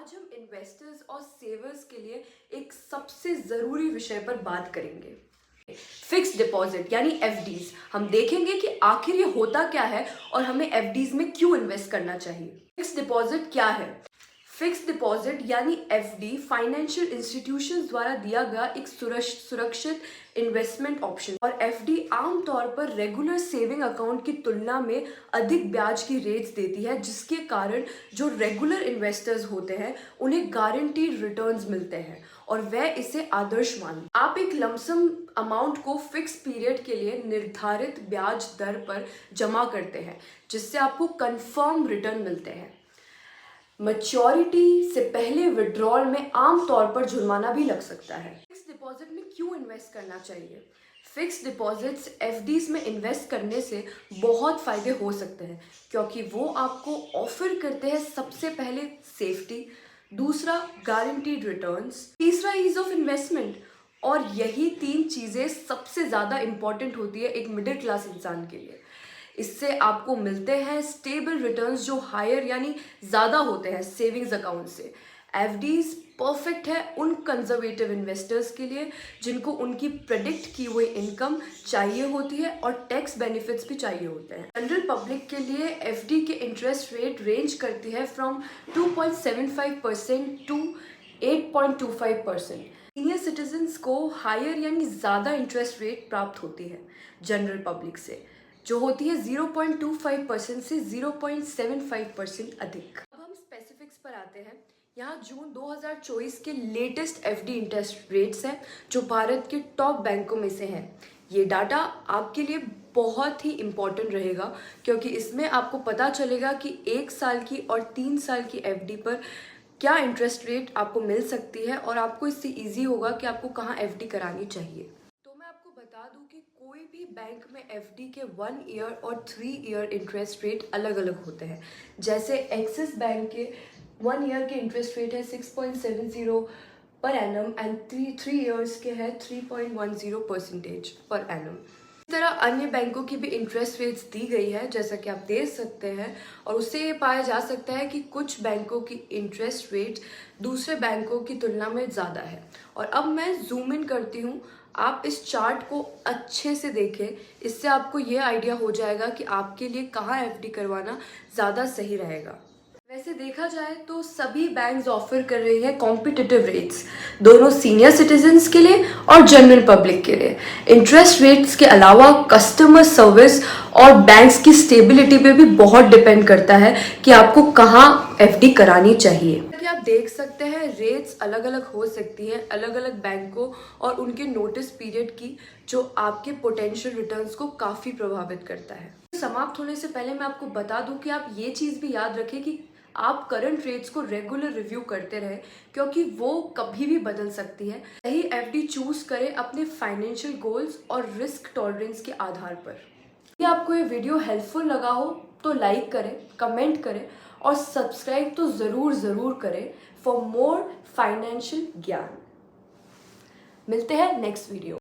आज हम इन्वेस्टर्स और सेवर्स के लिए एक सबसे ज़रूरी विषय पर बात करेंगे, फिक्स डिपॉजिट यानी एफडीज। हम देखेंगे कि आखिर ये होता क्या है और हमें एफडीज में क्यों इन्वेस्ट करना चाहिए। फिक्स डिपॉजिट क्या है? फिक्स डिपॉजिट यानी एफडी फाइनेंशियल इंस्टीट्यूशंस द्वारा दिया गया एक सुरक्षित इन्वेस्टमेंट ऑप्शन और एफडी आमतौर पर रेगुलर सेविंग अकाउंट की तुलना में अधिक ब्याज की रेट्स देती है, जिसके कारण जो रेगुलर इन्वेस्टर्स होते हैं उन्हें गारंटीड रिटर्न्स मिलते हैं और वह इसे आदर्श मानते हैं। आप एक लमसम अमाउंट को फिक्स पीरियड के लिए निर्धारित ब्याज दर पर जमा करते हैं, जिससे आपको कंफर्म रिटर्न मिलते हैं। मैच्योरिटी से पहले विड्रॉल में आमतौर पर जुर्माना भी लग सकता है। फिक्स डिपॉजिट में क्यों इन्वेस्ट करना चाहिए? फिक्स डिपॉजिट्स एफडीज में इन्वेस्ट करने से बहुत फ़ायदे हो सकते हैं, क्योंकि वो आपको ऑफर करते हैं सबसे पहले सेफ्टी, दूसरा गारंटीड रिटर्न्स, तीसरा ईज ऑफ इन्वेस्टमेंट। और यही तीन चीज़ें सबसे ज़्यादा इम्पॉर्टेंट होती है एक मिडिल क्लास इंसान के लिए। इससे आपको मिलते हैं स्टेबल रिटर्न्स जो हायर यानी ज़्यादा होते हैं सेविंग्स अकाउंट से। एफडीज परफेक्ट है उन कंजर्वेटिव इन्वेस्टर्स के लिए जिनको उनकी प्रेडिक्ट की हुई इनकम चाहिए होती है और टैक्स बेनिफिट्स भी चाहिए होते हैं। जनरल पब्लिक के लिए एफडी के इंटरेस्ट रेट रेंज करती है फ्रॉम 2.75% टू 8.25%। सीनियर सिटीजन्स को हायर यानी ज़्यादा इंटरेस्ट रेट प्राप्त होती है जनरल पब्लिक से, जो होती है 0.25% से 0.75% अधिक। अब हम स्पेसिफिक्स पर आते हैं। यहाँ जून 2024 के लेटेस्ट एफडी इंटरेस्ट रेट्स हैं जो भारत के टॉप बैंकों में से हैं। ये डाटा आपके लिए बहुत ही इम्पॉर्टेंट रहेगा, क्योंकि इसमें आपको पता चलेगा कि 1 साल की और 3 साल की एफडी पर क्या इंटरेस्ट रेट आपको मिल सकती है और आपको इससे ईजी होगा कि आपको कहाँ एफडी करानी चाहिए। बता दूं कि कोई भी बैंक में एफडी के 1 ईयर और 3 ईयर इंटरेस्ट रेट अलग अलग होते हैं। जैसे एक्सिस बैंक के 1 ईयर के इंटरेस्ट रेट है 6.70 पर एनम एंड 3 ईयर्स के है 3.10% पर एनम। इस तरह अन्य बैंकों की भी इंटरेस्ट रेट्स दी गई है, जैसा कि आप देख सकते हैं, और उससे ये पाया जा सकता है कि कुछ बैंकों की इंटरेस्ट रेट दूसरे बैंकों की तुलना में ज़्यादा है। और अब मैं जूम इन करती हूँ, आप इस चार्ट को अच्छे से देखें, इससे आपको ये आइडिया हो जाएगा कि आपके लिए कहाँ एफडी करवाना ज़्यादा सही रहेगा। वैसे देखा जाए तो सभी बैंक्स ऑफर कर रही है कॉम्पिटिटिव रेट्स, दोनों सीनियर सिटीजन्स के लिए और जनरल पब्लिक के लिए। इंटरेस्ट रेट्स के अलावा कस्टमर सर्विस और बैंक्स की स्टेबिलिटी पे भी बहुत डिपेंड करता है कि आपको कहाँ एफडी करानी चाहिए। कि आप देख सकते हैं रेट्स अलग अलग हो सकती हैं अलग अलग बैंकों और उनके नोटिस पीरियड की, जो आपके पोटेंशियल रिटर्न्स को काफ़ी प्रभावित करता है। समाप्त होने से पहले मैं आपको बता दूं कि आप ये चीज़ भी याद रखें कि आप करंट रेट्स को रेगुलर रिव्यू करते रहें, क्योंकि वो कभी भी बदल सकती है। सही एफडी चूज करें अपने फाइनेंशियल गोल्स और रिस्क टॉलरेंस के आधार पर। यदि आपको ये वीडियो हेल्पफुल लगा हो तो लाइक करें, कमेंट करें और सब्सक्राइब तो ज़रूर करें फॉर मोर फाइनेंशियल ज्ञान। मिलते हैं नेक्स्ट वीडियो।